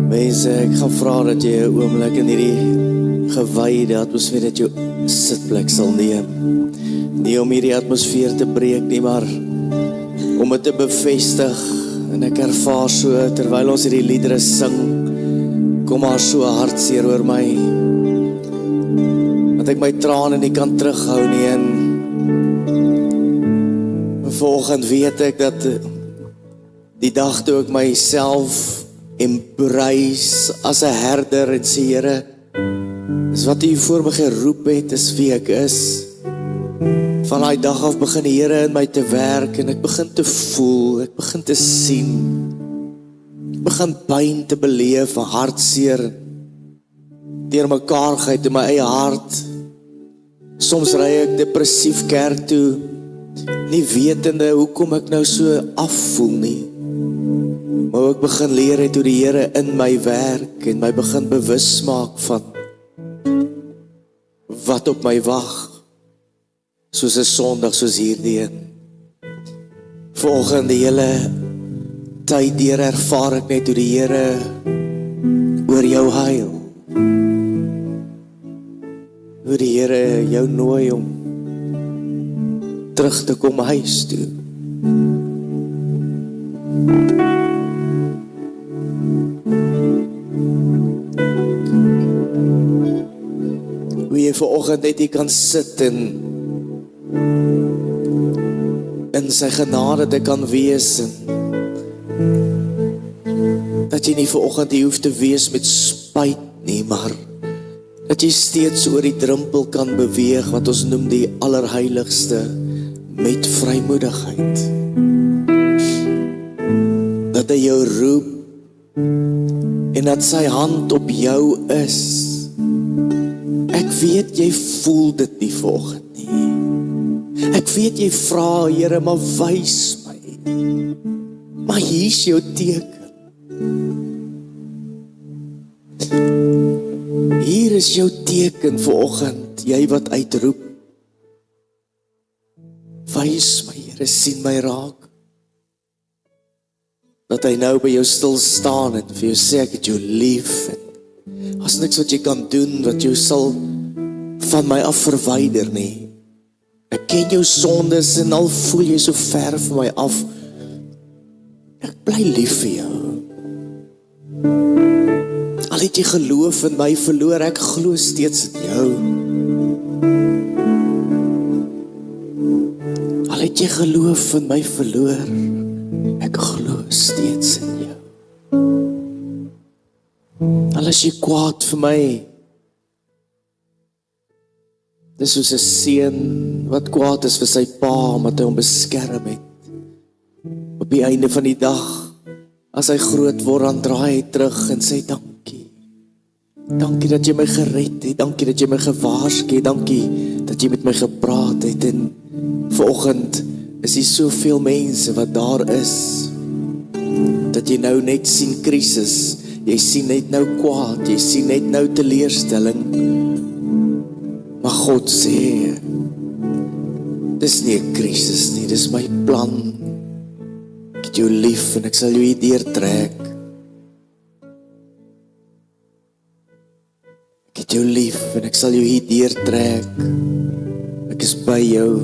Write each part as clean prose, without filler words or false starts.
Mense, ek gaan vra dat jy 'n oomblik in hierdie gewyde atmosfeer dat jou sitplek sal neem. Nie om hierdie atmosfeer te breek nie, maar om dit te bevestig. En ek ervaar so, terwyl ons hierdie liedere sing, kom maar so hartseer oor my, dat ek my trane nie kan terughou nie. En vanoggend weet ek dat die dag toe ek myself embrace as 'n herder en sê, Here, dis wat U voor my geroep het, is wie ek is. Van daai dag af begin die Here in my te werk en ek begin te voel, ek begin te sien, ek begin pyn te beleef, hartseer, deurmekaarheid in my eie hart. Soms ry ek depressief kerk toe, nie wetende hoekom ek nou so afvoel nie. Maar ek begin leer het hoe die Here in my werk en my begin bewus maak van wat op my wag. Soos 'n Sondag soos hierdie een. Vanoggend die hele tyd deur ervaar ek net hoe die Here oor jou huil. Hoe die Here jou nooi om terug te kom huis toe. Hoe jy vanoggend net hier kan sit en in sy genade te kan wees, en dat jy nie vanoggend hier hoef te wees met spyt nie, maar dat jy steeds oor die drempel kan beweeg, wat ons noem die allerheiligste, met vrymoedigheid. Dat hy jou roep, en dat sy hand op jou is. Ek weet jy voel dit nie vanoggend nie. Ek weet jy vra, Here, maar wys my. Maar hier is jou teken. Hier is jou teken vanoggend, jy wat uitroep. Wys my, Here, sien my raak. Dat hy nou by jou stil staan en vir jou sê, ek het jou lief. As niks wat jy kan doen, wat jou sal van my af verwyder nie. Ek ken jou sondes en al voel jy so ver van my af. Ek bly lief vir jou. Al het jy geloof in my verloor, ek glo steeds in jou. Al het jy geloof in my verloor, ek glo steeds in jou. Al is jy kwaad vir my, dis soos 'n seun wat kwaad is vir sy pa, omdat hy hom beskerm het. Op die einde van die dag, as hy groot word, dan draai hy terug en sê dankie. Dankie dat jy my gered het, dankie dat jy my gewaarsku het, dankie dat jy met my gepraat het. En vanoggend is hier soveel mense wat daar is, dat jy nou net sien krisis, jy sien net nou kwaad, jy sien net nou teleurstelling. Maar God sê, dis nie 'n krisis nie, dis my plan. Ek het jou lief en ek sal jou hier deurtrek. Ek het jou lief en ek sal jou hier deurtrek. Ek is by jou.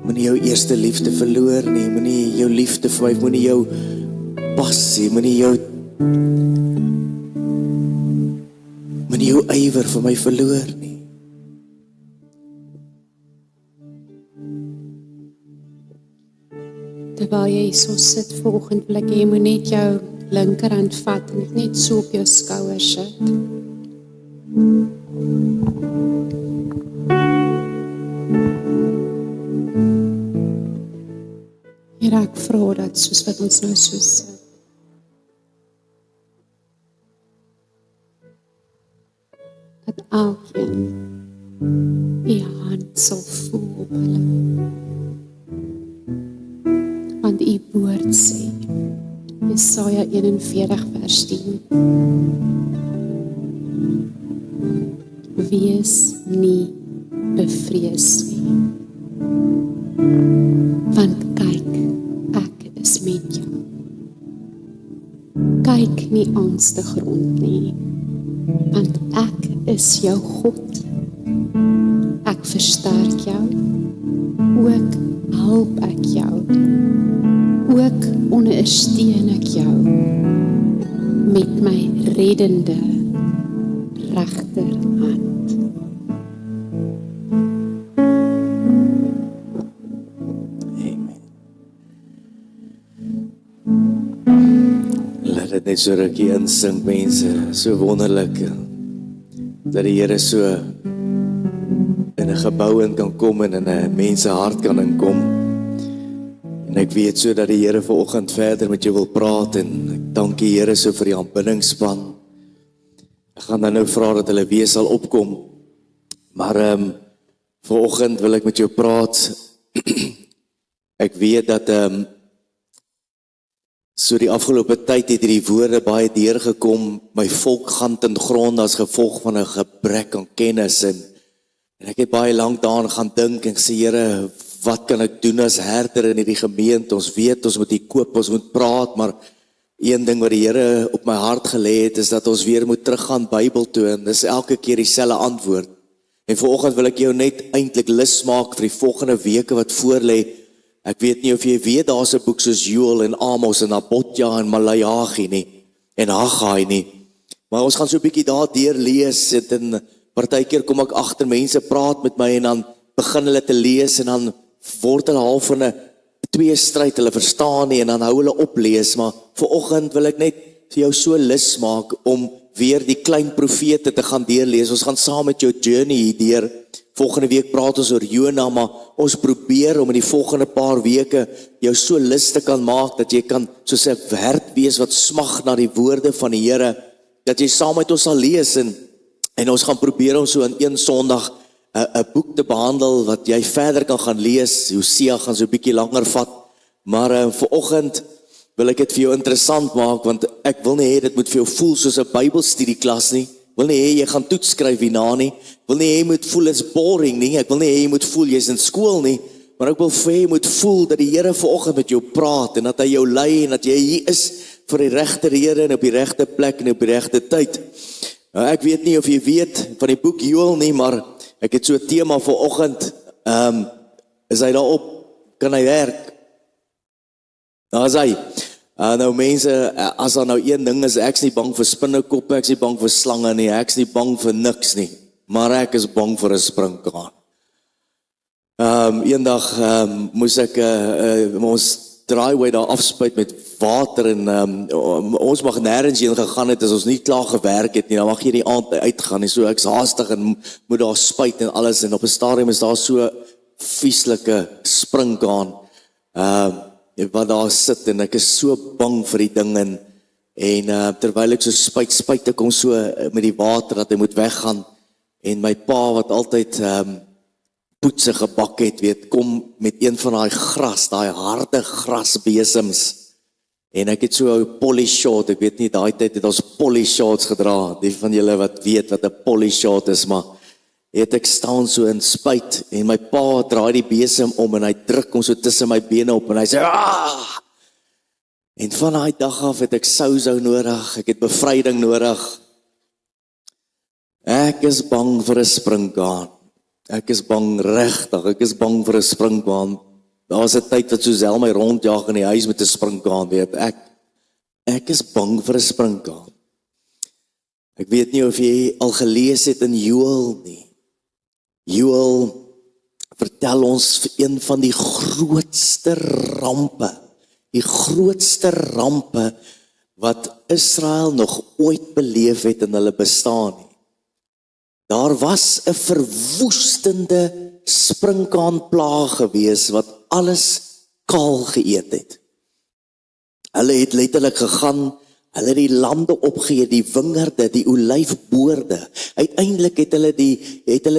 Moenie jou eerste liefde verloor nie, moenie jou liefde vir my, moenie jou passie, moenie jou ywer vir my verloor nie. Terwyl jy so sit vanoggend, wil ek hê jy moet net jou linkerhand vat en dit net so op jou skouer sit. Here, ek vra dat soos wat ons nou so sit, dat elkeen die hand sal voel op hulle. Want U woord sê, Jesaja 41 vers 10, wees nie bevrees nie, want kyk, ek met jou. Kyk nie angstig rond nie, want ek is jou God. Ek versterk jou, ook help ek jou, ook ondersteun ek jou met my reddende regterhand. Laat dit net so rukkie insink, mense, so wonderlik, dat die Here so in 'n gebou in kan kom en in 'n mens se hart kan inkom. En ek weet so dat die Here vanoggend verder met jou wil praat en ek dank die Here so vir die aanbiddingspan. Ek gaan dan nou vra dat hulle weer sal opkom. Maar vanoggend wil ek met jou praat. Ek weet dat so die afgelope tyd het hierdie woorde baie deurgekom, my volk gaan ten gronde as gevolg van 'n gebrek aan kennis en ek het baie lank daaraan gaan dink en sê, Here, wat kan ek doen as herder in hierdie gemeente? Ons weet, ons moet hier koop, ons moet praat, maar een ding wat die Here op my hart gelê het, is dat ons weer moet teruggaan Bybel toe en dis elke keer dieselfde antwoord. En vanoggend wil ek jou net eintlik lus maak vir die volgende weke wat voorlê. Ek weet nie of jy weet, daar's 'n boek soos Joel en Amos en Abotja en Maleagi nie, en Haggai nie. Maar ons gaan so 'n bietjie daardeur lees en partykeer kom ek agter mense praat met my en dan begin hulle te lees en dan word hulle half van 'n tweestryd, hulle verstaan nie en dan hou hulle op lees, maar vanoggend wil ek net vir jou so lus maak om weer die klein profete te gaan deurlees. Ons gaan saam met jou journey hier deur. Volgende week praat ons oor Jona, maar ons probeer om in die volgende paar weke jou so lus te kan maak, dat jy kan soos 'n hert wees wat smag na die woorde van die Here, dat jy saam met ons sal lees en ons gaan probeer om so in een Sondag 'n boek te behandel wat jy verder kan gaan lees. Hosea gaan so 'n bietjie langer vat, maar vanoggend wil ek dit vir jou interessant maak, want ek wil nie hê dit moet vir jou voel soos 'n Bybelstudieklas nie. Wil nie hê jy gaan toets skryf hierna nie. Wil nie hê jy moet voel it's boring nie. Ek wil nie hê jy moet voel jy's in skool nie, maar ek wil vir jy moet voel dat die Here vanoggend met jou praat en dat hy jou lei en dat jy hier is vir die regte rede en op die regte plek en op die regte tyd. Ek weet nie of jy weet van die boek Joel nie, maar ek het so 'n tema vanoggend. Is hy daarop? Kan hy werk? Daar is hy. Nou mense, as daar nou een ding is, ek's nie bang vir spinnekoppe, ek's nie bang vir slange nie, ek's nie bang vir niks nie, maar ek is bang vir 'n sprinkaan. Eendag moes ek ons driveway daar afspuit met water en ons mag nêrens heen gegaan het as ons nie klaar gewerk het nie, dan mag jy die aand uitgaan nie, so ek's haastig en moet daar spuit en alles en op 'n stadium is daar so vieslike sprinkaan wat daar sit en ek is so bang vir die ding en terwyl ek so spuit ek hom so met die water dat hy moet weggaan en my pa wat altyd poetse gebak het, weet, kom met een van daai gras, daai harde grasbesems en ek het so 'n polyshot, ek weet nie, daai tyd het ons polyshots gedra, die van julle wat weet wat 'n polyshot is, maar het ek staan so in spuit en my pa draai die besem om en hy druk hom so tussen my bene op en hy sê Aah! En van daai dag af het ek sousou nodig, ek het bevryding nodig. Ek is bang vir 'n sprinkaan. Ek is bang regtig, ek is bang vir 'n sprinkaan. Daar was 'n tyd wat Suzelle my rondjaag in die huis met 'n sprinkaan, weet ek is bang vir 'n sprinkaan. Ek weet nie of jy al gelees het in Joel nie. Joel vertel ons een van die grootste rampe wat Israel nog ooit beleef het in hulle bestaan nie. Daar was 'n verwoestende sprinkaanplaag gewees wat alles kaal geëet het. Hulle het letterlik gegaan, hulle het die lande opgeëet, die wingerde, die olyfboorde. Uiteindelik het hulle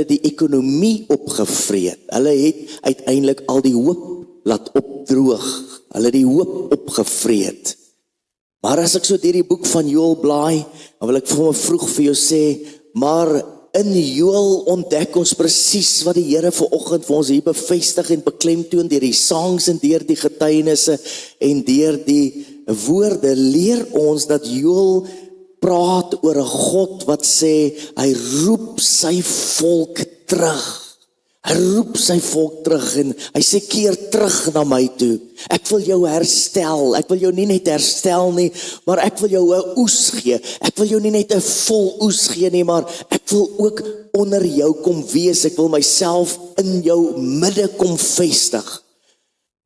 die ekonomie opgevreet. Hulle het uiteindelik al die hoop laat opdroog. Hulle het die hoop opgevreet. Maar as ek so deur die boek van Joel blaai, dan wil ek vroeg vir jou sê, maar in Joël ontdek ons presies wat die Here vanoggend vir ons hier bevestig en beklemtoon deur die songs en deur die getuienisse en deur die woorde leer ons dat Joël praat oor 'n God wat sê hy roep sy volk terug. Hy roep sy volk terug en hy sê keer terug na my toe. Ek wil jou herstel. Ek wil jou nie net herstel nie, maar ek wil jou 'n oes gee. Ek wil jou nie net 'n vol oes gee nie, maar ek wil ook onder jou kom wees. Ek wil myself in jou midde kom vestig.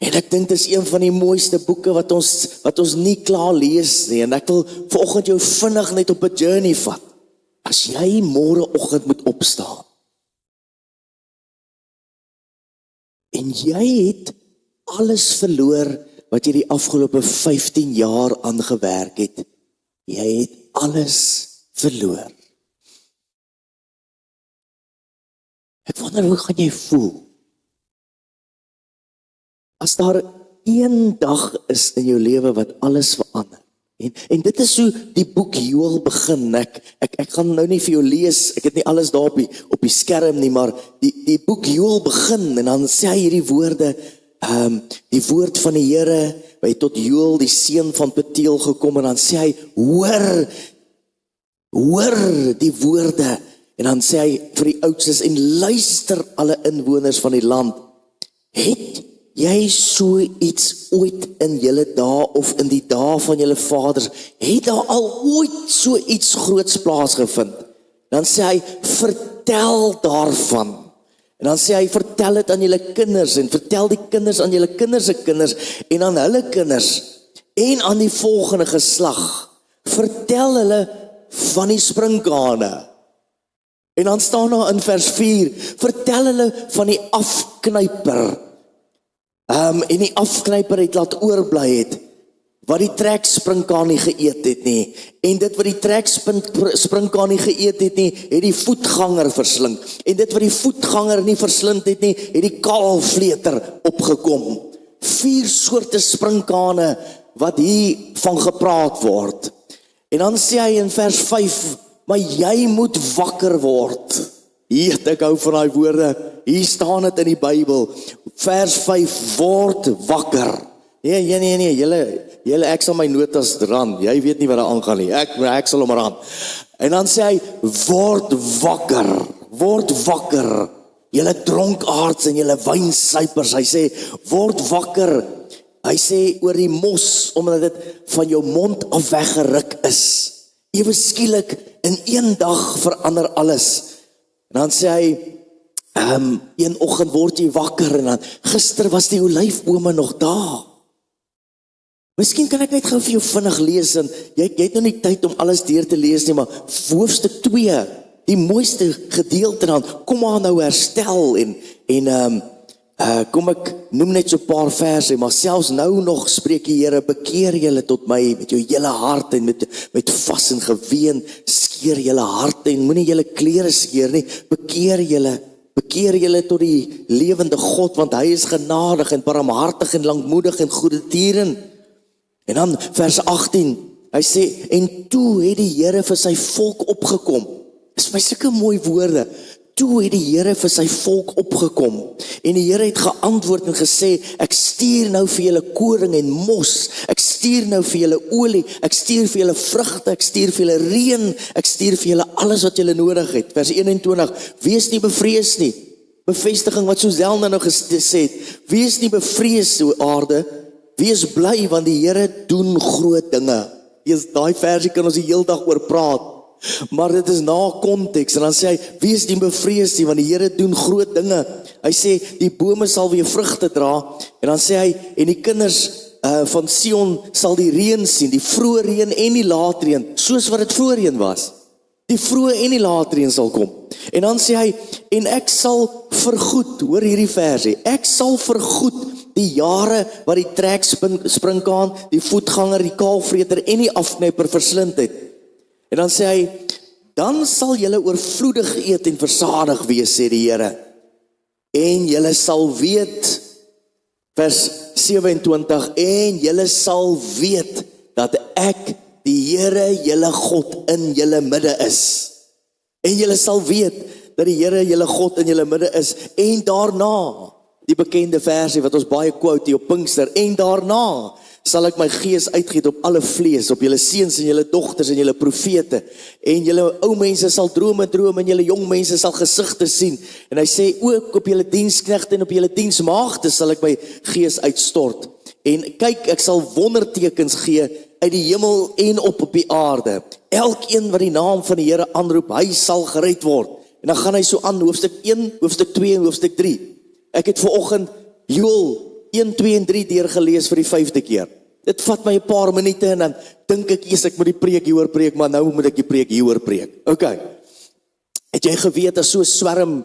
En ek dink dit is een van die mooiste boeke wat ons nie klaar lees nie. En ek wil vanoggend jou vinnig net op 'n journey vat. As jy môreoggend moet opstaan en jy het alles verloor wat jy die afgelope 15 jaar aangewerk het. Jy het alles verloor. Ek wonder hoe gaan jy voel? As daar een dag is in jou lewe wat alles verander. En dit is hoe die boek Joël begin. Ek gaan nou nie vir jou lees, ek het nie alles daar op die skerm nie, maar die boek Joël begin en dan sê hy hierdie woorde, die woord van die Here, by tot Joël die seun van Peteel gekom en dan sê hy, hoor die woorde en dan sê hy vir die oudstes en luister alle inwoners van die land, het jy so iets ooit in julle dae of in die dae van julle vaders, het daar al ooit so iets groots plaasgevind? Dan sê hy, vertel daarvan. En dan sê hy, vertel dit aan julle kinders en vertel die kinders aan julle kinders se kinders en aan hulle kinders en aan die volgende geslag. Vertel hulle van die sprinkane. En dan staan daar in vers 4, vertel hulle van die afknyper. En die afknyper het laat oorbly het, wat die treksprinkhaan nie geëet het nie, en dit wat die treksprinkhaan nie geëet het nie, het die voetganger verslind, en dit wat die voetganger nie verslind het nie, het die kaalvleter opgekom. 4 soorte sprinkhane wat hier van gepraat word. En dan sê hy in vers 5, maar jy moet wakker word. Hier, ek hou van daai woorde, hier staan dit in die Bybel, vers 5, word wakker. Nee, julle, ek sal my notas ran, jy weet nie wat daar aangaan nie, ek sal hom ran. En dan sê hy, word wakker, julle dronkaards en julle wynsuipers, hy sê, word wakker, hy sê oor die mos, omdat dit van jou mond af weggeruk is. Ewe skielik, in een dag verander alles. En dan sê hy, een oggend word jy wakker en dan, gister was die olyfbome nog daar. Miskien kan ek net gou vir jou vinnig lees en jy het nou nie tyd om alles deur te lees nie, maar hoofstuk 2, die mooiste gedeelte dan, kom maar nou herstel en kom ek noem net so 'n paar verse, maar selfs nou nog spreek die Here, bekeer julle tot my met jou hele hart en met vas en geween, skeer julle harte en moenie julle klere skeer nie, bekeer julle tot die lewende God, want hy is genadig en barmhartig en lankmoedig en goedertierend. En dan vers 18, hy sê, en toe het die Here vir sy volk opgekom. Dis my sulke mooi woorde. Toe het die Here vir sy volk opgekom. En die Here het geantwoord en gesê, ek stuur nou vir julle koring en mos, ek stuur nou vir julle olie, ek stuur vir julle vrugte, ek stuur vir julle reën, ek stuur vir julle alles wat julle nodig het. Vers 21, wees nie bevrees nie. Bevestiging wat Suzelna nou gesê het, wees nie bevrees o aarde, wees bly want die Here doen groot dinge. Daai versie kan ons die hele dag oor praat. Maar dit is na konteks, en dan sê hy, wees nie bevrees nie, want die Here doen groot dinge. Hy sê, die bome sal weer vrugte dra, en dan sê hy, en die kinders van Sion sal die reën sien, die vroeë reën en die laatreën, soos wat dit voorheen was. Die vroeë en die laatreën sal kom. En dan sê hy, en ek sal vergoed, hoor hierdie versie, ek sal vergoed die jare wat die treksprinkhaan, die voetganger, die kaalvreter en die afknyper verslind het. En dan sê hy, dan sal julle oorvloedig eet en versadig wees, sê die Here. En julle sal weet, vers 27, en julle sal weet, dat ek, die Here, julle God, in julle midde is. En julle sal weet dat die Here julle God in julle midde is. En daarna, die bekende versie wat ons baie quote hier op Pinkster, en daarna sal ek my gees uitgiet op alle vlees, op julle seuns en julle dogters en julle profete, en julle ou mense sal drome droom, en julle jong mense sal gesigte sien. En hy sê ook op julle diensknegte en op julle diensmaagde sal ek my gees uitstort. En kyk, ek sal wondertekens gee uit die hemel en op die aarde. Elkeen wat die naam van die Here aanroep, hy sal gered word. En dan gaan hy so aan, hoofstuk 1, hoofstuk 2 en hoofstuk 3. Ek het vanoggend Joël 1, 2 en 3 deurgelees vir die 5de keer. Dit vat my 'n paar minute en dan dink ek eers ek moet die preek hieroor preek, maar nou moet ek die preek hieroor preek. Okay. Het jy geweet as so swerm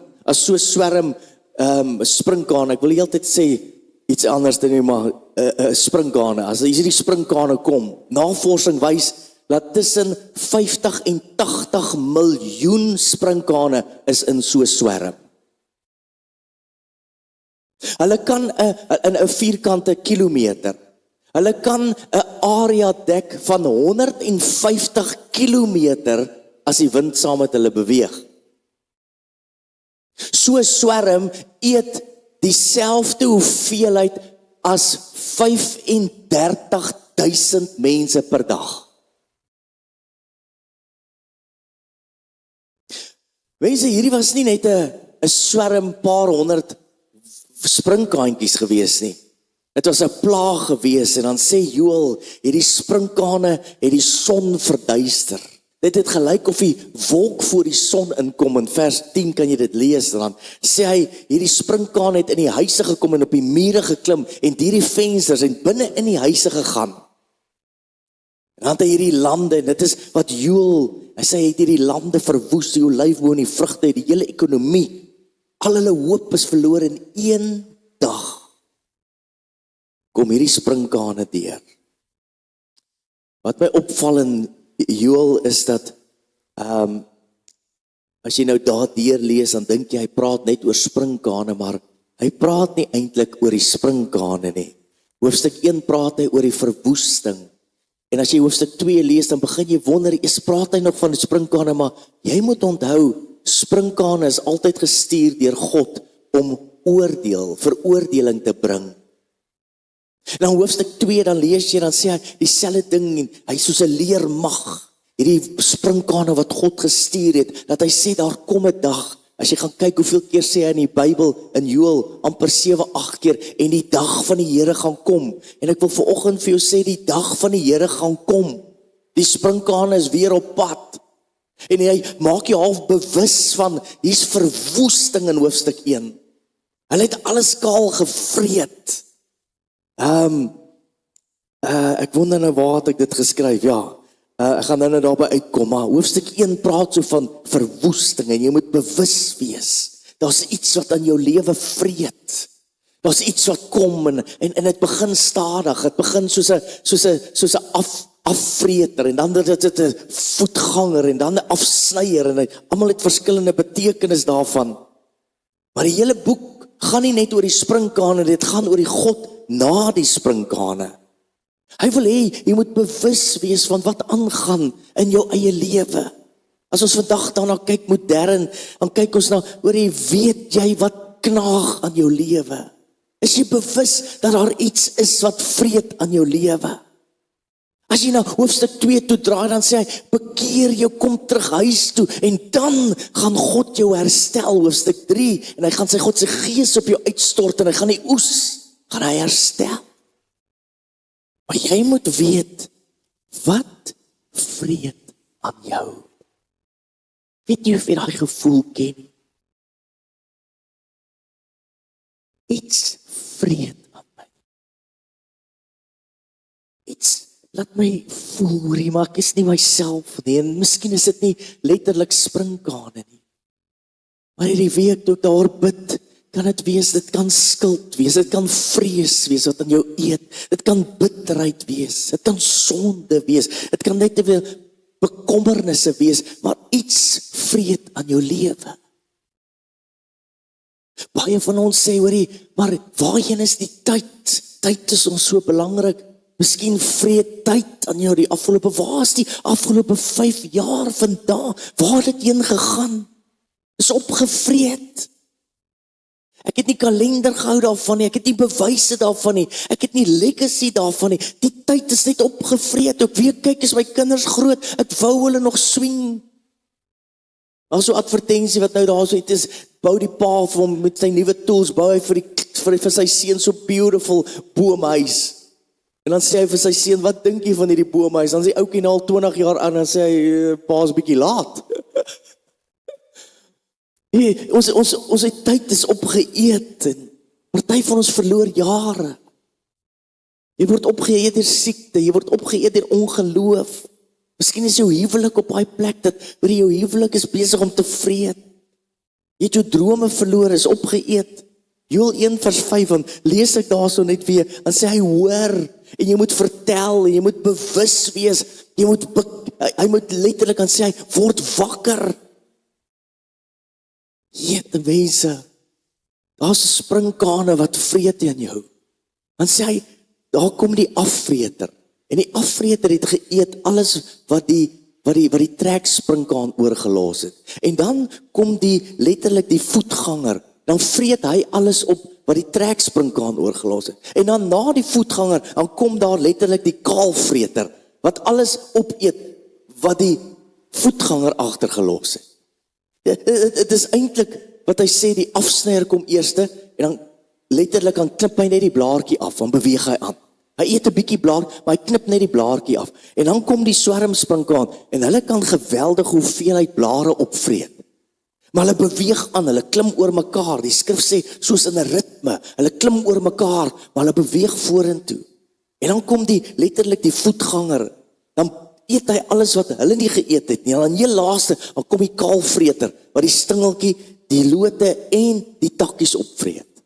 sprinkane, ek wil die hele tyd sê iets anders dan nie, maar sprinkane, as hierdie sprinkane kom, navorsing wys dat tussen 50 en 80 miljoen sprinkane is in so swerm. Hulle kan in 'n vierkante kilometer, hulle kan 'n area dek van 150 kilometer as die wind saam met hulle beweeg. So 'n swerm eet dieselfde hoeveelheid as 35.000 mense per dag. Mense, hierdie was nie net 'n swerm paar honderd sprinkaantjies gewees nie. Dit was 'n plaag gewees en dan sê Joël, hierdie sprinkane het die son verduister. Dit het gelyk of die wolk voor die son inkom. In vers 10 kan jy dit lees. En dan sê hy, hierdie sprinkane het in die huise gekom en op die mure geklim en deur die vensters en binne in die huise gegaan. En dan het hy hierdie lande, en dit is wat Joël, hy sê hy het hierdie lande verwoes, die olyfboom, die vrugte, die hele ekonomie. Al hulle hoop is verloor in een dag. Kom hierdie sprinkane deur. Wat my opval in Joël is dat, as jy nou daar deurlees, dan dink jy, hy praat net oor sprinkane, maar hy praat nie eintlik oor die sprinkane nie. Hoofstuk 1 praat hy oor die verwoesting. En as jy hoofstuk 2 lees, dan begin jy wonder, eers praat hy nog van die sprinkane, maar jy moet onthou, sprinkane is altyd gestuur deur God om veroordeling te bring. En dan hoofstuk 2, dan lees jy, dan sê hy dieselfde ding, en hy is soos 'n leermag, hierdie sprinkane wat God gestuur het, dat hy sê, daar kom 'n dag, as jy gaan kyk hoeveel keer sê hy in die Bybel, in Joël, amper 7, 8 keer, en die dag van die Here gaan kom, en ek wil vanoggend vir jou sê, die dag van die Here gaan kom, die sprinkane is weer op pad, en hy maak jy half bewus van, hier's verwoesting in hoofstuk 1, hulle het alles kaal gevreet. Ek wonder nou waar het ek dit geskryf, ja, ek gaan nou daarby uitkom, maar hoofstuk 1 praat so van verwoesting, en jy moet bewus wees, daar's iets wat aan jou lewe vreet, daar's iets wat kom, en het begin stadig, het begin soos 'n afvreter, en dan dit 'n voetganger, en dan 'n afsnyer, en almal het verskillende betekenis daarvan, maar die hele boek gaan nie net oor die sprinkane, dit gaan oor die God na die sprinkane. Hy wil hê, jy moet bewus wees van wat aangaan in jou eie lewe. As ons vandag daarna kyk modern, dan kyk ons na, weet jy wat knaag aan jou lewe? Is jy bewus dat daar iets is wat vreet aan jou lewe? As jy na hoofstuk 2 toe draai, dan sê hy, bekeer jou, kom terug huis toe, en dan gaan God jou herstel, hoofstuk 3, en hy gaan sy God se gees op jou uitstort, en hy gaan die oes, gaan hy herstel. Maar jy moet weet, wat vreet aan jou? Weet jy of jy daai gevoel ken? Iets vreet aan my. Iets laat my voel, maar ek is nie myself nie, en miskien is dit nie letterlik sprinkane nie. Maar hierdie week toe ek daar bid, kan dit wees, dit kan skuld wees, dit kan vrees wees wat aan jou eet, dit kan bitterheid wees, dit kan sonde wees, dit kan net te veel bekommernisse wees, maar iets vreet aan jou lewe. Baie van ons sê, hoorie, maar waarheen is die tyd? Tyd is ons so belangrik. Miskien vreet tyd aan jou waar is die afgelope 5 jaar vandaan? Waar het dit heen gegaan? Is opgevreet. Ek het nie kalender gehou daarvan nie, ek het nie bewyse daarvan nie, ek het nie legacy daarvan nie. Die tyd is net opgevreet. Ek weer kyk as my kinders groot, ek wou hulle nog swing. As so 'n advertensie wat nou daar so het is, bou die pa vir hom met sy nuwe tools, bou hy vir sy seun so beautiful boomhuis. En dan sê hy vir sy seun, wat dink jy van hierdie boomhuis? Dan sê oukie nou al 20 jaar aan, dan sê hy, pa is bietjie laat. Nee, ons tyd is opgeëet en party van ons verloor jare. Jy word opgeëet deur siekte, jy word opgeëet deur ongeloof. Miskien is jou huwelik op daai plek dat jou huwelik is besig om te vreet. Jy het jou drome verloor, is opgeëet. Joel 1:5, en lees ek daarso net weer, dan sê hy hoor, en jy moet vertel, en jy moet bewus wees, hy moet letterlik, dan sê hy, word wakker. Jete mense, daar's 'n sprinkane wat vreet in jou. Dan sê hy, daar kom die afvreter, en die afvreter het geëet alles wat die treksprinkaan oorgelos het. En dan kom letterlik die voetganger, dan vreet hy alles op wat die treksprinkaan oorgelos het. En dan na die voetganger, dan kom daar letterlik die kaalvreter, wat alles opeet wat die voetganger agtergelos het. Dit is eintlik wat hy sê, die afsnyer kom eerste, en dan letterlik dan knip hy net die blaartjie af, dan beweeg hy aan. Hy eet 'n bietjie blaar, maar hy knip net die blaartjie af. En dan kom die swermsprinkaan, en hulle kan geweldige hoeveelheid blare opvreet. Maar hulle beweeg aan, hulle klim oor mekaar. Die skrif sê, soos in 'n ritme, hulle klim oor mekaar, maar hulle beweeg vorentoe. En dan kom letterlik die voetganger, dan eet hy alles wat hulle nie geëet het nie. En dan heel laaste, dan kom die kaalvreter, wat die stingeltjie, die lote en die takkies opvreet.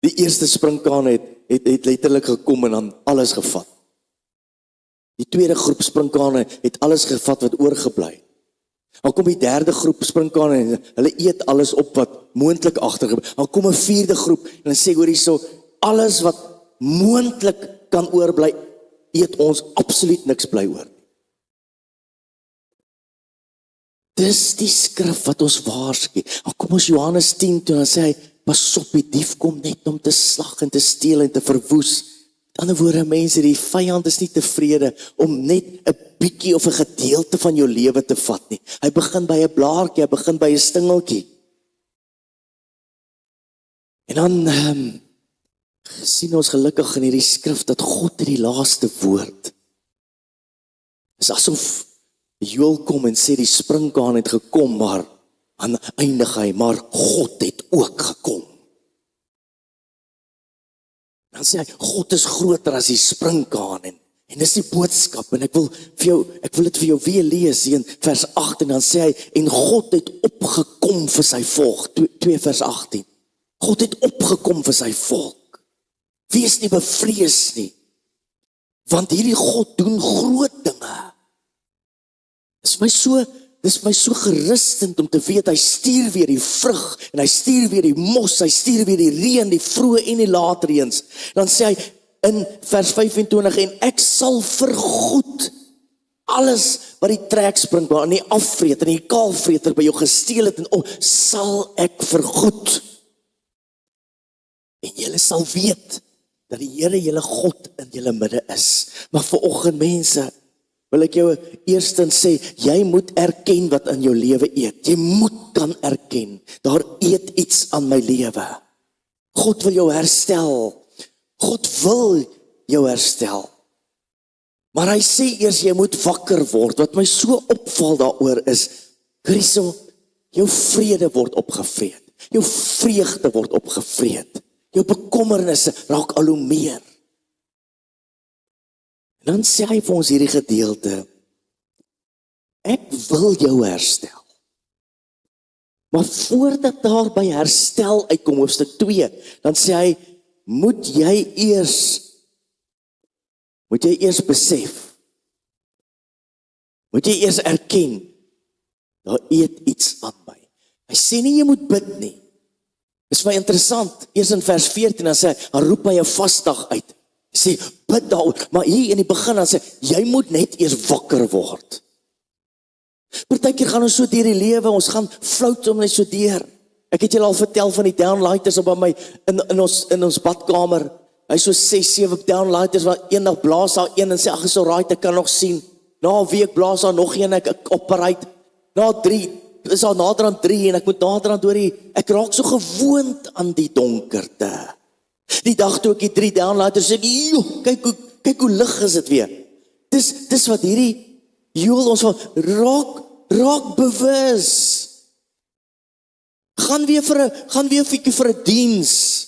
Die eerste sprinkaan het letterlik gekom en dan alles gevat. Die tweede groep sprinkane het alles gevat wat oorgebly. Dan kom die derde groep sprinkane en hulle eet alles op wat moontlik agtergebly. Dan kom 'n vierde groep en dan sê hoor hierso, alles wat moontlik kan oorbly, eet ons, absoluut niks bly oor. Dis die skrif wat ons waarsku. Dan kom ons Johannes 10 toe en dan sê hy, pas op, die dief kom net om te slag en te steel en te verwoes. Met ander woorde, mense, die vyand is nie tevrede om net 'n bietjie of 'n gedeelte van jou lewe te vat nie. Hy begin by 'n blaartjie, hy begin by 'n stingeltjie. En dan sien ons gelukkig in hierdie skrif dat God het die laaste woord. Dit is asof Joel kom en sê die sprinkaan het gekom, maar aan eindig hy, maar God het ook gekom. Dan sê hy, God is groter as die sprinkaan en dis die boodskap en ek wil dit vir jou weer lees in vers 8 en dan sê hy, en God het opgekom vir sy volk, 2 vers 18. God het opgekom vir sy volk. Wees nie bevrees nie, want hierdie God doen groot dinge. Dis my so gerustend om te weet, hy stuur weer die vrug, en hy stuur weer die mos, hy stuur weer die reën, die vroeë en die laatreëns. Dan sê hy in vers 25, en ek sal vergoed alles wat die treksprinkaan en die afvreter en die kaalvreter by jou gesteel het, en sal ek vergoed. En julle sal weet, dat die Here julle God in julle midde is. Maar vanoggend mense, wil ek jou eerstens sê, jy moet erken wat in jou lewe eet. Jy moet kan erken, daar eet iets aan my lewe. God wil jou herstel. God wil jou herstel. Maar hy sê eers, jy moet wakker word. Wat my so opval daaroor is, Christel, jou vrede word opgevreet. Jou vreugde word opgevreet. Jou bekommernisse raak al hoe meer. En dan sê hy vir ons hierdie gedeelte, ek wil jou herstel. Maar voordat daar by herstel uitkom, hoofstuk 2, dan sê hy, moet jy eers besef, moet jy eers erken, daar eet iets aan my. Hy sê nie jy moet bid nie, Is my interessant, eers in vers 14, dan sê hy, dan roep hy 'n vasdag uit. Sê, bid daaroor, maar hier in die begin, dan sê, jy moet net eers wakker word. Partykeer gaan ons so deur die lewe, ons gaan flout om net so deur. Ek het julle al vertel van die downlighters op by my, in ons badkamer, hy so 6-7 downlighters, waar eendag blaas daar een, en sê, ag, is alright, ek kan nog sien. Na 'n week blaas daar nog een, ek operate. Na 3, is al nader aan 3, en ek moet nader aan door ek raak so gewoond aan die donkerte. Die dag toe ek die 3 downlighters sê, joh, kyk hoe lig is dit weer. Dis wat hierdie Joel ons van, raak bewus. Gaan weer vir 'n diens.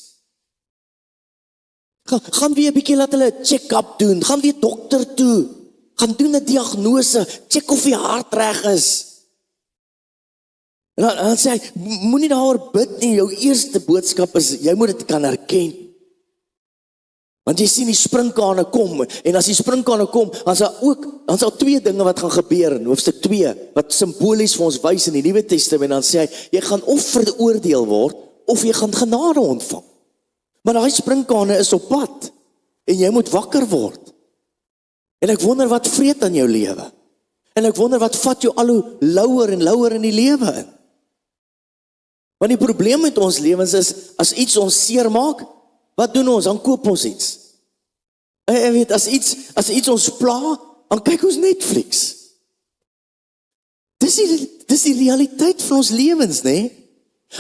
Gaan weer 'n bietjie laat hulle 'n check-up doen. Gaan weer dokter toe. Gaan doen 'n diagnose. Check of die hart reg is. En dan sê hy, moenie daaroor bid nie. Jou eerste boodskap is, jy moet dit kan herken. Want jy sien die sprinkane kom, en as die sprinkane kom, dan is daar 2 dinge wat gaan gebeur, in hoofstuk 2, wat simbolies vir ons wys in die Nuwe Testament, dan sê hy, jy gaan of veroordeel word, of jy gaan genade ontvang. Maar daai sprinkane is op pad, en jy moet wakker word. En ek wonder wat vreet aan jou lewe. En ek wonder wat vat jou al hoe louer en louer in die lewe in. Want die probleem met ons lewens is, as iets ons seer maak, wat doen ons? Dan koop ons iets. En weet, as iets ons pla, dan kyk ons Netflix. Dis die realiteit van ons lewens, né?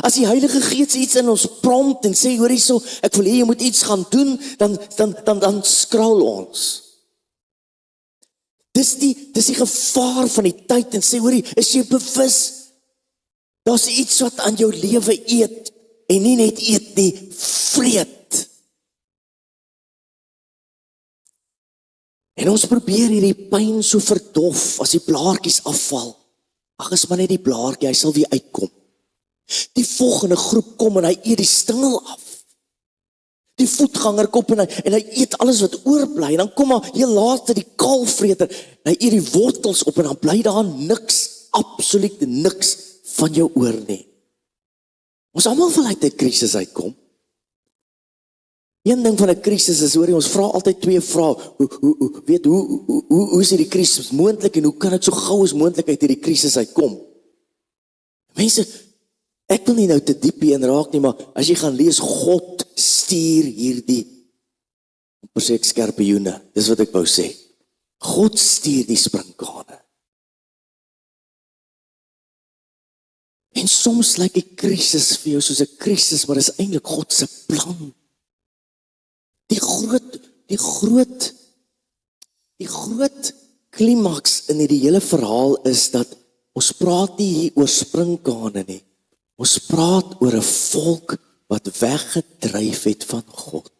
As die Heilige Gees iets in ons prompt en sê, hoor hierso, ek wil hê jy moet iets gaan doen, dan skraal ons. Dis die gevaar van die tyd en sê, hoorie, is jy bewus, daar's iets wat aan jou lewe eet, en nie net eet nie, vreet. En ons probeer hierdie pyn so verdof, as die blaartjies afval. Ag, is maar net die blaartjie, hy sal weer uitkom. Die volgende groep kom en hy eet die stingel af. Die voetganger kom en hy eet alles wat oorbly, en dan kom maar heel laaste die kaalvreter, en hy eet die wortels op, en dan bly daar niks, absoluut niks van jou oor nie. Ons almal wil uit 'n krisis uitkom. Een ding van 'n krisis is, hoor jy, ons vra altyd 2 vrae, hoe is hierdie krisis moontlik, en hoe kan dit so gou as moontlik uit hierdie krisis uitkom? Mense, ek wil nie nou te diep hierin raak nie, maar as jy gaan lees, God stuur hierdie, per se ek skerpioene, dis wat ek wou sê. God stuur die sprinkane. En soms lyk die krisis vir jou soos 'n krisis, maar dis eintlik God se plan. Die groot klimaks in hierdie hele verhaal is dat ons praat nie hier oor sprinkane nie. Ons praat oor 'n volk wat weggedryf het van God.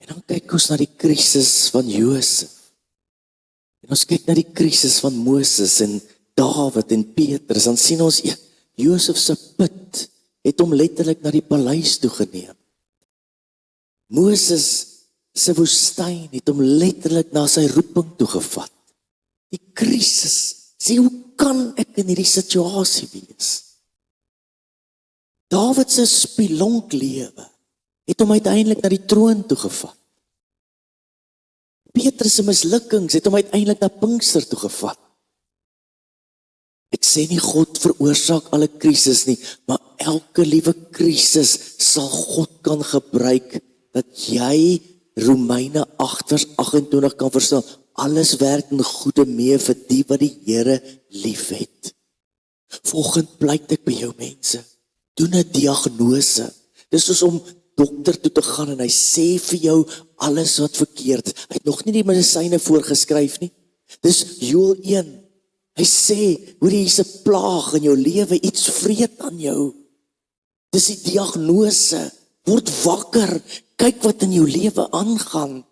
En dan kyk ons na die krisis van Josef. En ons kyk na die krisis van Moses en Dawid en Petrus, dan sien ons, Josef se put het hom letterlik na die paleis toe geneem. Moses se woestyn het hom letterlik na sy roeping toe gevat. Die krisis, sê, hoe kan ek in hierdie situasie wees? Dawid se spilonk lewe het hom uiteindelik na die troon toe gevat. Petrus se mislukkings het hom uiteindelik na Pinkster toe gevat. Ek sê nie God veroorsaak alle krisis nie, maar elke liewe krisis sal God kan gebruik, dat jy Romeine 8:28 kan verstaan, alles werk in goeie mee vir die wat die Here liefhet. Volgend pleit ek by jou mense, doen 'n diagnose. Dis soos om dokter toe te gaan en hy sê vir jou alles wat verkeerd is. Hy het nog nie die medisyne voorgeskryf nie. Dis Joel 1. Hy sê, hoor jy, hier's 'n plaag in jou lewe, iets vreet aan jou. Dis die diagnose. Word wakker, kyk wat in jou lewe aangaan.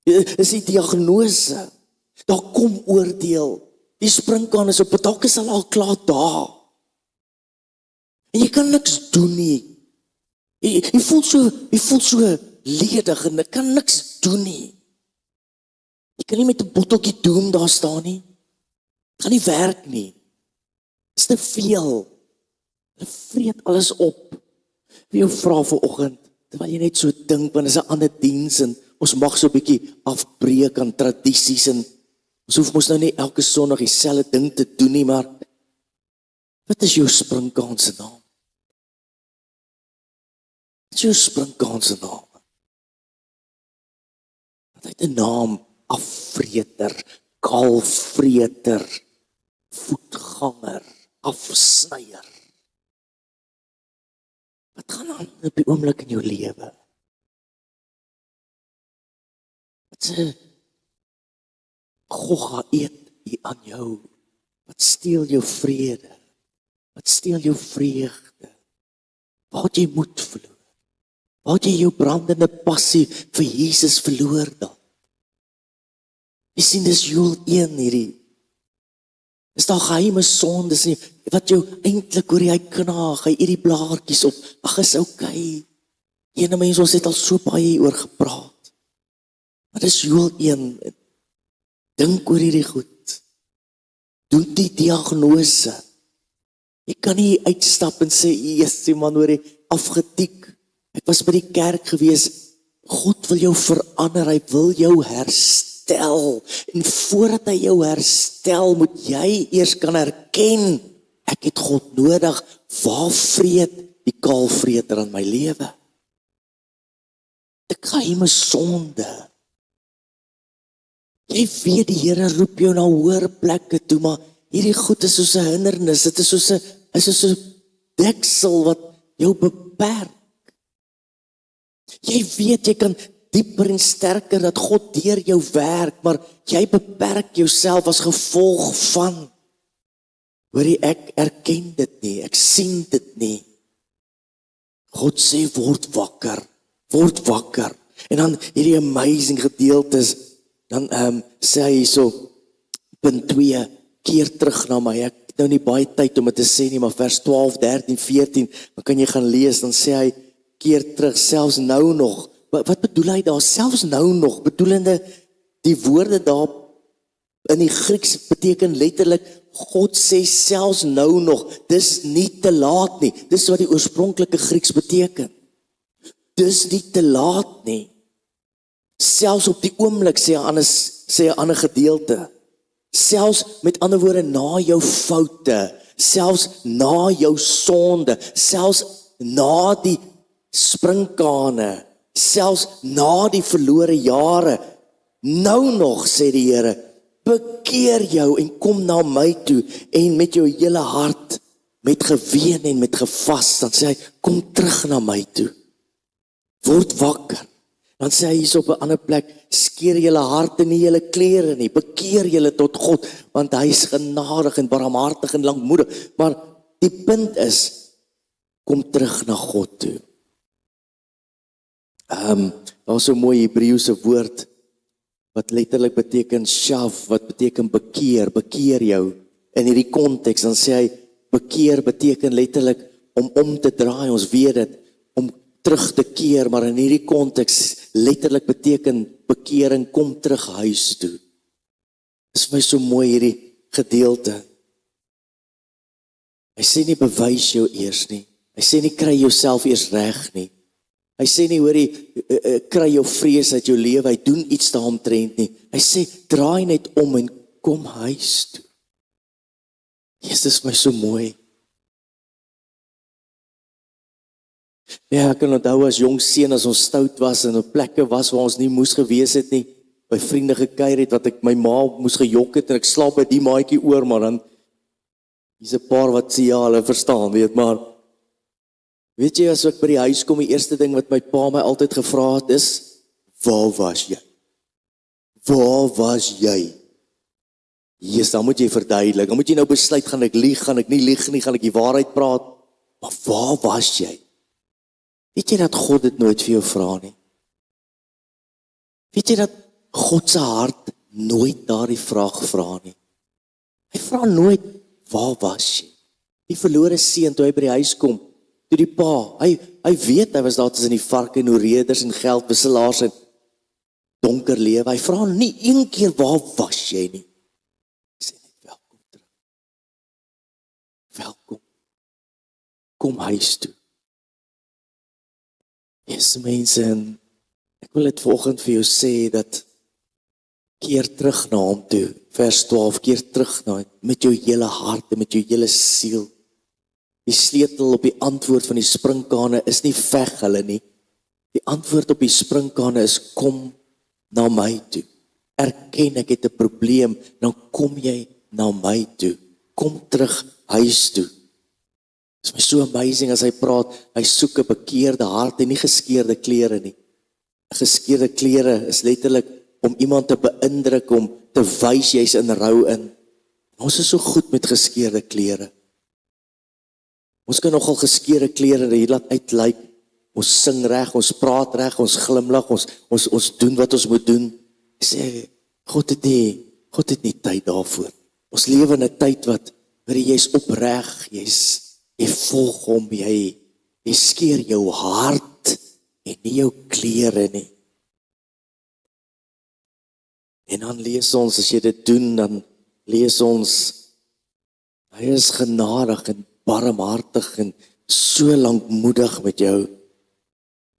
Dis die diagnose. Daar kom oordeel. Die sprinkaan is op, dalk is al klaar daar. En jy kan niks doen nie. Jy voel so ledig en jy kan niks doen nie. Jy kan nie met 'n botteltjie doom daar staan nie. Gaan nie werk nie. Dis te veel. Hulle vreet alles op. Wie jou vra vanoggend, terwyl jy net so dink, want is 'n ander diens en ons mag so 'n bietjie afbreek aan tradisies en ons hoef mos nou nie elke Sondag dieselfde ding te doen nie, maar wat is jou springkans se naam? Wat is jou springkans se naam? Wat het 'n naam? Afvreter, kaalvreter, voetganger, afsnyer. Wat gaan aan op die oomblik in jou lewe? Wat se gogga eet hier aan jou? Wat steel jou vrede? Wat steel jou vreugde? Waar het jy moed verloor? Waar het jy jou brandende passie vir Jesus verloor dan? Jy sien, dis Joel 1 hierdie. Is daar geheime sondes nie, wat jou eintlik oor die knaag, hy eet die blaartjies op, ag is okay. Ene mens, ons het al so baie oor gepraat. Maar dis Joel 1, dink oor hierdie goed. Doen die diagnose. Jy kan nie uitstap en sê, Jesus man, hoor jy, afgetiek. Ek was by die kerk gewees, God wil jou verander, hy wil jou herstel. En voordat hy jou herstel, moet jy eers kan erken, ek het God nodig, waar vreet die kaalvreter aan my lewe? Ek geheime sonde. Jy weet die Here roep jou na hoër plekke toe, maar hierdie goed is soos 'n hindernis, dit is soos 'n deksel wat jou beperk. Jy weet jy kan dieper en sterker dat God deur jou werk, maar jy beperk jouself as gevolg van, hoorie, ek erken dit nie, ek sien dit nie. God sê, word wakker. En dan hierdie amazing gedeeltes, dan sê hy so, punt 2, keer terug na my. Ek het nou nie baie tyd om dit te sê nie, maar vers 12, 13, 14, dan kan jy gaan lees, dan sê hy, keer terug, selfs nou nog. Wat bedoel hy daar? Selfs nou nog, bedoelende, die woorde daar in die Grieks beteken letterlik, God sê selfs nou nog, dis nie te laat nie. Dis wat die oorspronklike Grieks beteken. Dis nie te laat nie. Selfs op die oomblik, sê 'n ander gedeelte. Selfs met ander woorde, na jou foute, selfs na jou sonde, selfs na die sprinkane, selfs na die verlore jare, nou nog, sê die Here, bekeer jou en kom na my toe, en met jou hele hart, met geween en met gevas, dan sê hy, kom terug na my toe, word wakker. Dan sê hy hier op 'n ander plek, skeer julle harte nie julle klere nie, bekeer julle tot God, want hy is genadig en barmhartig en lankmoedig. Maar die punt is, kom terug na God toe. Daar is so 'n mooi Hebreëse woord, wat letterlik beteken shav, wat beteken bekeer jou. In hierdie konteks, dan sê hy, bekeer beteken letterlik om te draai, ons weet dit, om terug te keer, maar in hierdie konteks letterlik beteken bekering, kom terug huis toe. Dis vir my so mooi hierdie gedeelte. Hy sê nie bewys jou eers nie. Hy sê nie kry jouself eers reg nie. Hy sê nie hoorie, kry jou vrees uit jou lewe, hy doen iets daaromtrent nie. Hy sê draai net om en kom huis toe. Jesus, is my so mooi. Ja, ek kan onthou as jong seun, as ons stout was en op plekke was waar ons nie moes gewees het nie, by vriende gekuier het, wat ek my ma moes gejok het, en ek slaap by die maatjie oor, maar dan, hier's 'n paar wat sê, ja, hulle verstaan, weet, maar, weet jy, as ek by die huis kom, die eerste ding wat my pa my altyd gevra het is, waar was jy? Waar was jy? Jesus, dan moet jy verduidelik, dan moet jy nou besluit, gaan ek lieg, gaan ek nie lieg nie, gaan ek die waarheid praat, maar waar was jy? Weet jy dat God dit nooit vir jou vra nie? Weet jy dat God se hart nooit daardie vraag vra nie? Hy vra nooit, waar was jy? Die verlore seun, toe hy by die huis kom, toe die pa, hy weet, hy was daar tussen die varke en oreerders en geldwisselaars en donker lewe, hy vra nie een keer, waar was jy nie? Hy sê net, welkom terug. kom huis toe. Yes, mense, en ek wil dit vanoggend vir jou sê, dat keer terug na hom toe, vers 12, keer terug na hom, met jou hele hart en met jou hele siel. Die sleutel op die antwoord van die sprinkane is nie veg hulle nie. Die antwoord op die sprinkane is, kom na my toe. Erken ek het 'n probleem, dan kom jy na my toe. Kom terug huis toe. Dit is my so amazing as hy praat, hy soek 'n bekeerde hart en nie geskeurde klere nie. Geskeurde klere is letterlik om iemand te beïndruk, om te wys jy's in rou in. Ons is so goed met geskeurde klere. Ons kan nogal geskeurde klere hier laat uitlyk. Ons sing reg, ons praat reg, ons glimlag, ons doen wat ons moet doen. Ek sê, God het nie tyd daarvoor. Ons lewe in 'n tyd wat, jy's opreg, jy volg hom, jy skeer jou hart en nie jou klere nie. En dan lees ons, as jy dit doen, dan lees ons, hy is genadig en barmhartig en so lankmoedig met jou.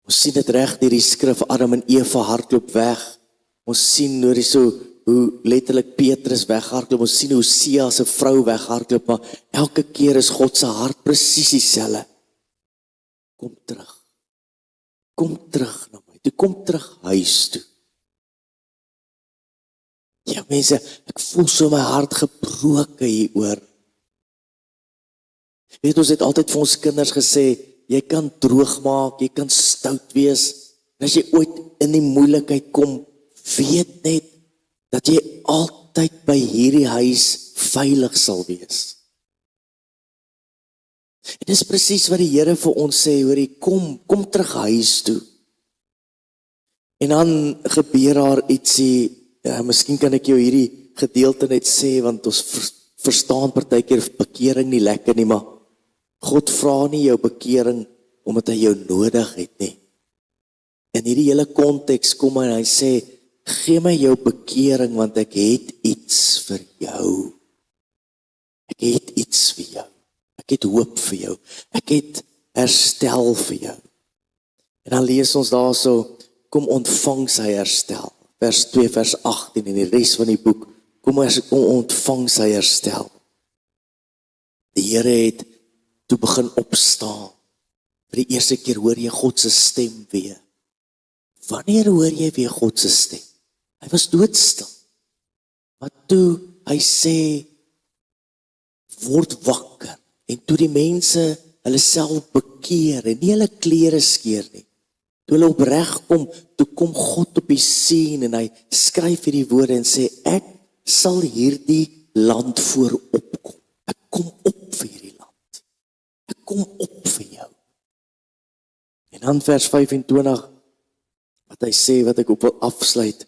Ons sien dit reg deur die skrif, Adam en Eva hardloop weg. Ons sien hoe letterlik Petrus weghardloop, ons sien hoe Sia se vrou weghardloop, maar elke keer is God se hart presies dieselfde. Kom terug na my toe, kom terug huis toe. Ja mense, ek voel so my hart gebroke hieroor. Weet, ons het altyd vir ons kinders gesê, jy kan droog maak, jy kan stout wees, en as jy ooit in die moeilikheid kom, weet net, dat jy altyd by hierdie huis veilig sal wees. En dis presies wat die Here vir ons sê, hoorie, kom terug huis toe. En dan gebeur daar ietsie, miskien kan ek jou hierdie gedeelte net sê, want ons verstaan partykeer bekering nie lekker nie, maar God vra nie jou bekering omdat hy jou nodig het nie. In hierdie hele konteks kom hy en hy sê, gee my jou bekering want ek het iets vir jou. Ek het iets vir jou. Ek het hoop vir jou. Ek het herstel vir jou. En dan lees ons daarso, kom ontvang sy herstel. Vers 2, vers 18 en die res van die boek, kom ontvang sy herstel. Die Here het toe begin opstaan. Vir die eerste keer hoor jy God se stem weer. Wanneer hoor jy weer God se stem? Hy was doodstil. Maar toe hy sê, word wakker. En toe die mense hulle self bekeer en nie hulle klere skeer nie. Toe hulle opreg kom, toe kom God op die scene en hy skryf hierdie woorde en sê, ek sal hierdie land vooropkom. Ek kom op vir hierdie land. Ek kom op vir jou. En dan vers 25, wat hy sê, wat ek ook wil afsluit,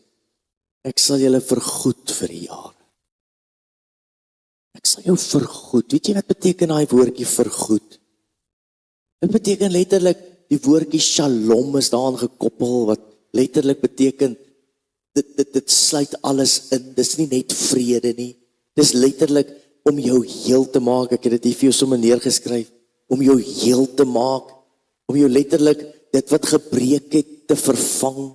ek sal julle vergoed vir die jare. Ek sal jou vergoed. Weet jy wat beteken daai woordjie vergoed? Dit beteken letterlik, die woordjie shalom is daaraan gekoppel, wat letterlik beteken, dit sluit alles in, dis nie net vrede nie, dis letterlik om jou heel te maak, ek het dit hier vir jou sommer neergeskryf, om jou heel te maak, om jou letterlik, dit wat gebreek het, te vervang.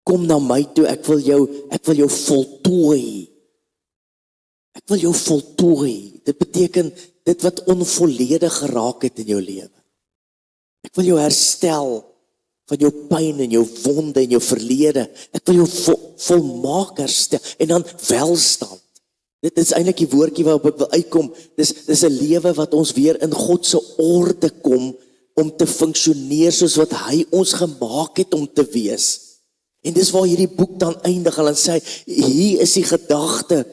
Kom na my toe, ek wil jou voltooi. Ek wil jou voltooi. Dit beteken, dit wat onvolledig geraak het in jou lewe. Ek wil jou herstel van jou pyn en jou wonde en jou verlede. Ek wil jou volmaak herstel en dan welstand. Dit is eintlik die woordjie waarop ek wil uitkom. Dis 'n lewe wat ons weer in God se orde kom om te funksioneer soos wat hy ons gemaak het om te wees. En dis waar hierdie boek dan eindig en sê, hier is die gedagte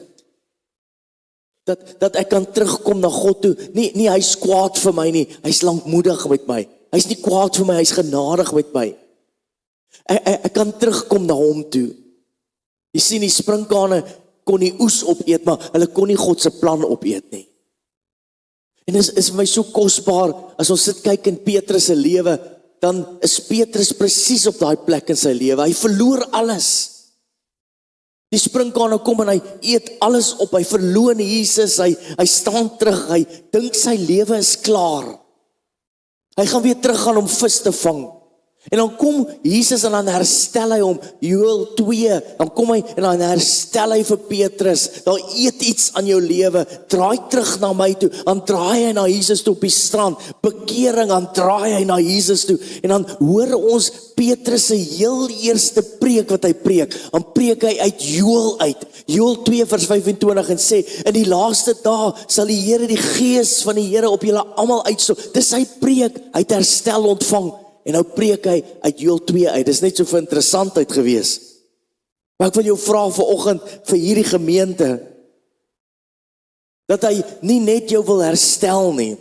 dat ek kan terugkom na God toe. Nie hy's kwaad vir my nie, hy's lankmoedig met my. Hy's nie kwaad vir my, hy's genadig met my. Ek kan terugkom na hom toe. Jy sien, die sprinkane kon die oes opeet, maar hulle kon nie God se plan opeet nie. En dit is vir my so kosbaar, as ons sit kyk in Petrus se lewe, dan is Petrus presies op daai plek in sy lewe. Hy verloor alles. Die sprinkane kom en hy eet alles op, hy verloon Jesus, hy staan terug, hy dink sy lewe is klaar. Hy gaan weer terug gaan om vis te vang. En dan kom Jesus en dan herstel hy hom, Joel 2, dan kom hy en dan herstel hy vir Petrus, daar eet iets aan jou lewe, draai terug na my toe, dan draai hy na Jesus toe op die strand, bekering, dan draai hy na Jesus toe, en dan hoor ons Petrus se heel eerste preek wat hy preek, dan preek hy uit Joel uit, Joel 2 vers 25 en sê, in die laaste dae sal die Here, die Gees van die Here op julle almal uitstort, dis sy preek, hy het herstel ontvang, en nou preek hy uit Joel 2 uit, dis net so vir interessantheid gewees. Maar ek wil jou vra vanoggend vir hierdie gemeente, dat hy nie net jou wil herstel nie.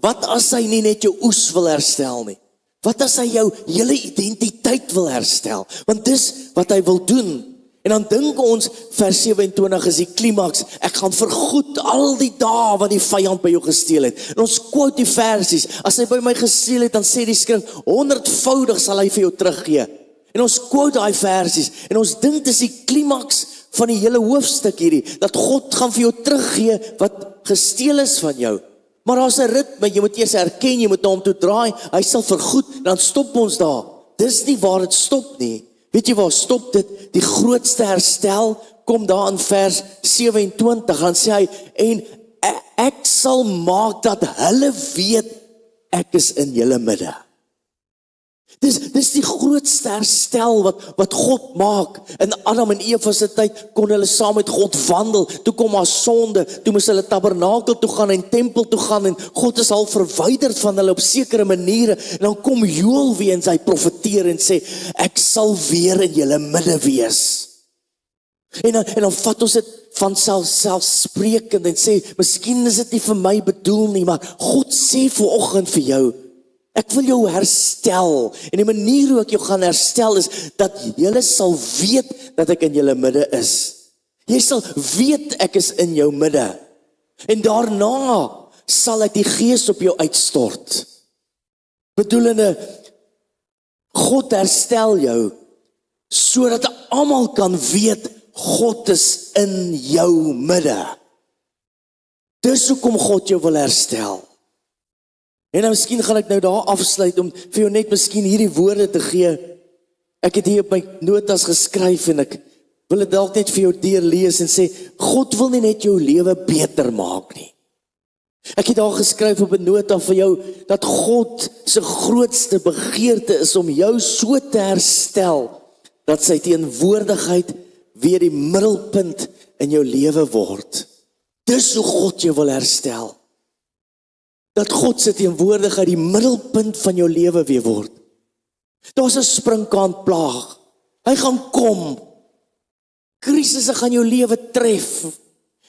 Wat as hy nie net jou oes wil herstel nie? Wat as hy jou hele identiteit wil herstel? Want dis wat hy wil doen. En dan dink ons, vers 27 is die klimaks, ek gaan vergoed al die dae wat die vyand by jou gesteel het. En ons quote die versies, as hy by my gesteel het, dan sê die skrif, 100voudig sal hy vir jou teruggee. En ons quote die versies, en ons dink dis die klimaks van die hele hoofstuk hierdie, dat God gaan vir jou teruggee wat gesteel is van jou. Maar daar's 'n ritme, jy moet eers erken, jy moet na hom toe draai, hy sal vergoed, dan stop ons daar. Dis nie waar dit stop nie. Weet jy waar stop dit? Die grootste herstel kom daar in vers 27, dan sê hy, en ek sal maak dat hulle weet, ek is in julle midde. Dis die grootste herstel wat God maak. In Adam en Eva se tyd kon hulle saam met God wandel, toe kom haar sonde, toe moes hulle tabernakel toe gaan en tempel toe gaan, en God is al verwyderd van hulle op sekere maniere, en dan kom Joel weer en hy profeteer en sê, ek sal weer in julle midde wees. En dan vat ons dit van selfsprekend en sê, miskien is dit nie vir my bedoel nie, maar God sê vanoggend vir jou, ek wil jou herstel, en die manier hoe ek jou gaan herstel is, dat julle sal weet dat ek in julle midde is. Jy sal weet ek is in jou midde. En daarna sal ek die Gees op jou uitstort. Bedoelende, God herstel jou, sodat almal kan weet, God is in jou midde. Dis hoekom God jou wil herstel. En nou miskien gaan ek nou daar afsluit om vir jou net miskien hierdie woorde te gee. Ek het hier op my notas geskryf en ek wil dit dalk net vir jou deurlees en sê, God wil nie net jou lewe beter maak nie. Ek het daar geskryf op 'n nota vir jou, dat God se grootste begeerte is om jou so te herstel, dat sy teenwoordigheid weer die middelpunt in jou lewe word. Dis hoe God jou wil herstel. Dat God se teenwoordigheid die middelpunt van jou lewe weer word. Daar's 'n sprinkaanplaag. Hy gaan kom. Krisisse gaan jou lewe tref.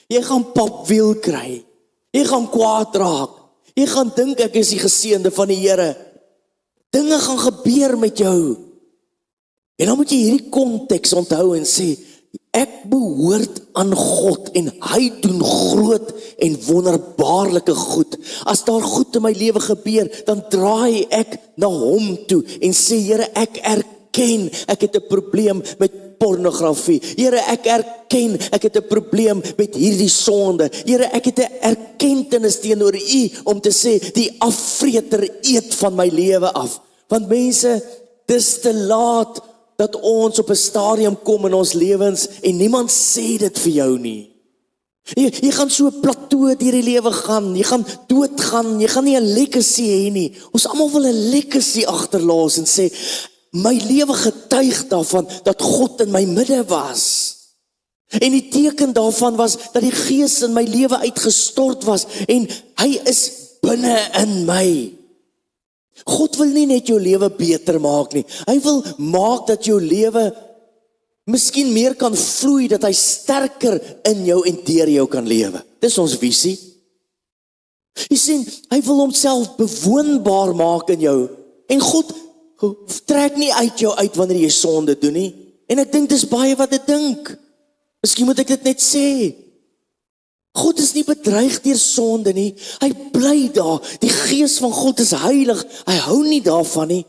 Jy gaan papwiel kry. Jy gaan kwaad raak. Jy gaan dink ek is die geseënde van die Here. Dinge gaan gebeur met jou. En dan moet jy hierdie konteks onthou en sê, ek behoort aan God en hy doen groot en wonderbaarlike goed. As daar goed in my lewe gebeur, dan draai ek na hom toe en sê, Here, ek erken, ek het 'n probleem met pornografie. Here, ek erken, ek het 'n probleem met hierdie sonde. Here, ek het 'n erkentenis teenoor U om te sê, die afvreter eet van my lewe af. Want mense, dis te laat dat ons op 'n stadium kom in ons lewens en niemand sê dit vir jou nie. Jy gaan so 'n plateau deur die lewe gaan, jy gaan doodgaan, jy gaan nie 'n legacy hê nie. Ons almal wil 'n legacy agterlaat en sê, my lewe getuig daarvan dat God in my midde was. En die teken daarvan was dat die Gees in my lewe uitgestort was en hy is binne in my. God wil nie net jou lewe beter maak nie. Hy wil maak dat jou lewe miskien meer kan vloei, dat hy sterker in jou en deur jou kan lewe. Dis ons visie. Jy sien, hy wil homself bewoonbaar maak in jou. En God trek nie uit jou uit wanneer jy sonde doen nie. En ek dink dis baie wat ek dink. Miskien moet ek dit net sê. God is nie bedreig deur sonde nie. Hy bly daar. Die Gees van God is heilig. Hy hou nie daarvan nie.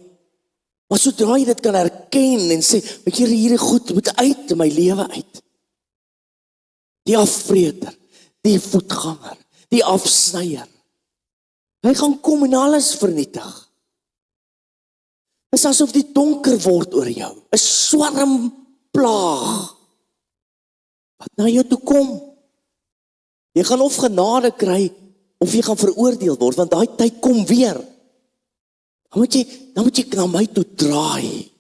Maar sodra jy dit kan erken en sê, Here, hierdie goed moet uit in my lewe uit. Die afvreter, die voetganger, die afsnyer. Hy gaan kom en alles vernietig. Dit is asof die donker word oor jou. 'n Swarm plaag wat na jou toe kom. Jy gaan of genade kry of jy gaan veroordeel word, want daai tyd kom weer. Dan moet jy na my toe draai.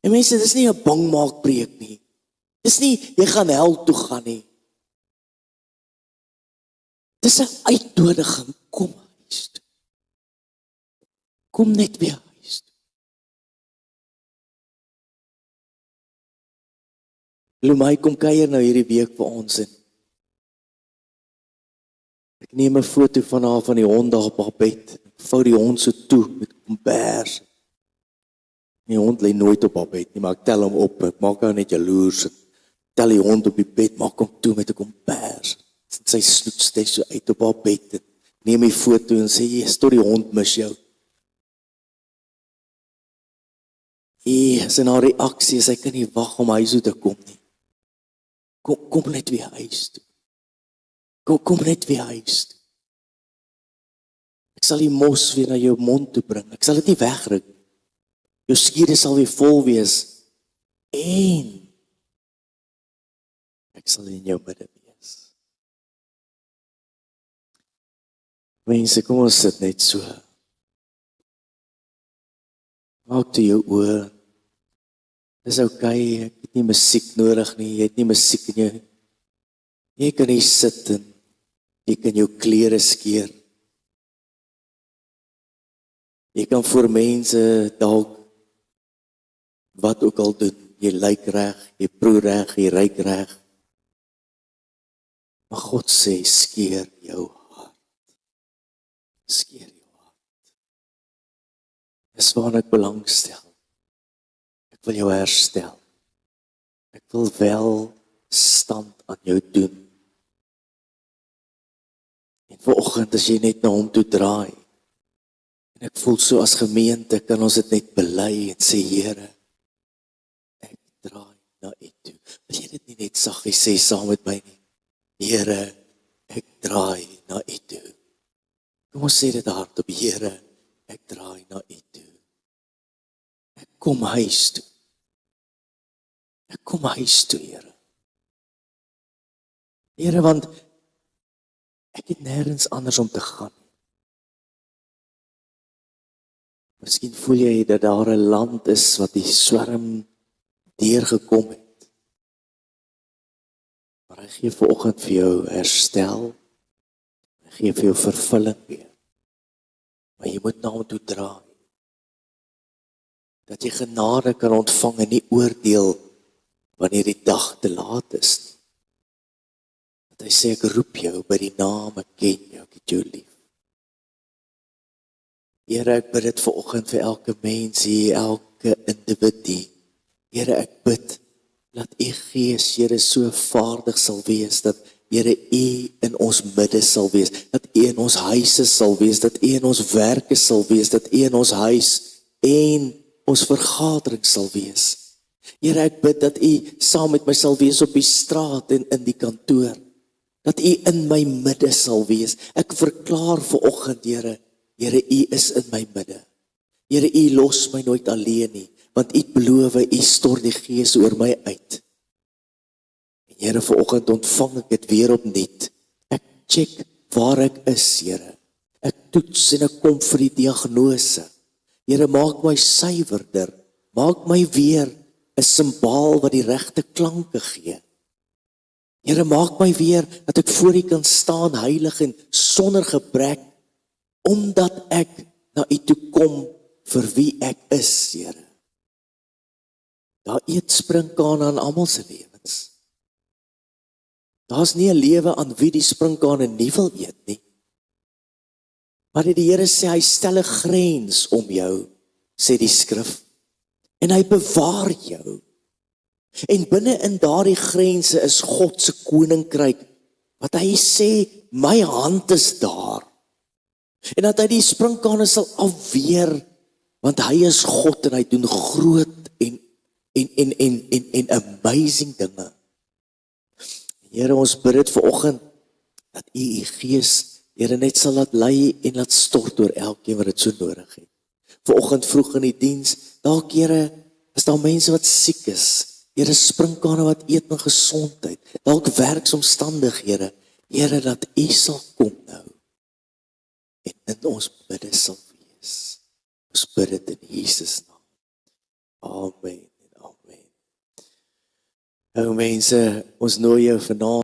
En mense, dis nie 'n bangmaak preek nie. Dis nie jy gaan hel toe gaan nie. Dis 'n uitnodiging, kom huis toe. Kom net weer huis toe. Lumai kom kuier nou hierdie week vir ons en ek neem 'n foto van haar van die hond daar op haar bed. Ek vou die hond so toe met kombers. Die hond lê nooit op haar bed nie, maar ek tel hom op. Ek maak haar net jaloers. Tel die hond op die bed, maak hom toe met 'n kombers. Sy snoet steeds so uit op haar bed en neem die foto en sê, "Yes, tot die hond mis jou." Sy reaksie is, sy kan nie wag om huis toe te kom nie. Kom net weer huis toe. Kom net weer huis toe. Ek sal die mos weer na jou mond toe bring. Ek sal dit nie wegruk. Jou skure sal weer vol wees. En ek sal in jou midde wees. Mense, kom ons sit net so. Maak toe jou oë. Dis okay, ek het nie musiek nodig nie. Jy het nie musiek in jou. Jy kan hier sit en jy kan jou klere skeer. Jy kan voor mense dalk wat ook al doen. Jy lyk reg, jy proe reg, jy ryk reg. Maar God sê, skeer jou hart. Skeer jou hart. Dis waarna ek belangstel. Ek wil jou herstel. Ek wil wel stand aan jou doen. En vanoggend as jy net na hom toe draai, en ek voel so as gemeente, kan ons dit net bely en sê, Here, ek draai na U toe. Wil jy dit nie net saggies sê saam met my nie? Here, ek draai na U toe. Kom ons sê dit hardop, Here, ek draai na U toe. Ek kom huis toe. Ek kom huis toe, Here. Here, want ek het nêrens anders om te gaan. Miskien voel jy dat daar 'n land is wat die swarm deurgekom het. Maar hy gee vanoggend vir jou herstel. Hy gee vir jou vervulling weer. Maar jy moet na hom toe draai. Dat jy genade kan ontvang en nie oordeel wanneer die dag te laat is nie. Dat hy sê, ek roep jou by die naam, ek ken jou, ek het jou lief. Here, ek bid dit vanoggend vir elke mens hier, elke individu. Here, ek bid, dat U Gees, Here, so vaardig sal wees, dat Here, U in ons midde sal wees, dat U in ons huise sal wees, dat U in ons werke sal wees, dat U in ons huis en ons vergadering sal wees. Here, ek bid dat U saam met my sal wees op die straat en in die kantoor, dat U in my midde sal wees. Ek verklaar vanoggend, Here, Here, U is in my midde. Here, U los my nooit alleen nie, want U beloof, U stort die Gees oor my uit. En Here, vanoggend ontvang ek dit weer opnuut. Ek check waar ek is, Here. Ek toets en ek kom vir die diagnose. Here, maak my suiwerder. Maak my weer 'n simbaal wat die regte klanke gee. Here, maak my weer dat ek voor U kan staan heilig en sonder gebrek, omdat ek na U toe kom vir wie ek is, Here. Daar eet sprinkaan aan almal se lewens. Daar's nie 'n lewe aan wie die sprinkane nie wil eet nie. Maar die Here sê, hy stel 'n grens om jou, sê die skrif. En hy bewaar jou. En binne in daardie grense is God se koninkryk, wat hy sê, my hand is daar. En dat hy die sprinkane sal afweer, want hy is God en hy doen groot en amazing dinge. Here, ons bid dit vanoggend, dat U Gees Here, net sal laat lei en laat stort oor elkeen wat dit so nodig het. Vanoggend vroeg in die diens, dalk Here, is daar mense wat siek is. Here, sprinkane wat eet met gesondheid. Dalk werksomstandighede. Here, dat U sal kom nou. En in ons bidde sal wees. Ons bid dit in Jesus naam. Amen en amen. Nou mense, ons nooi jou vanaand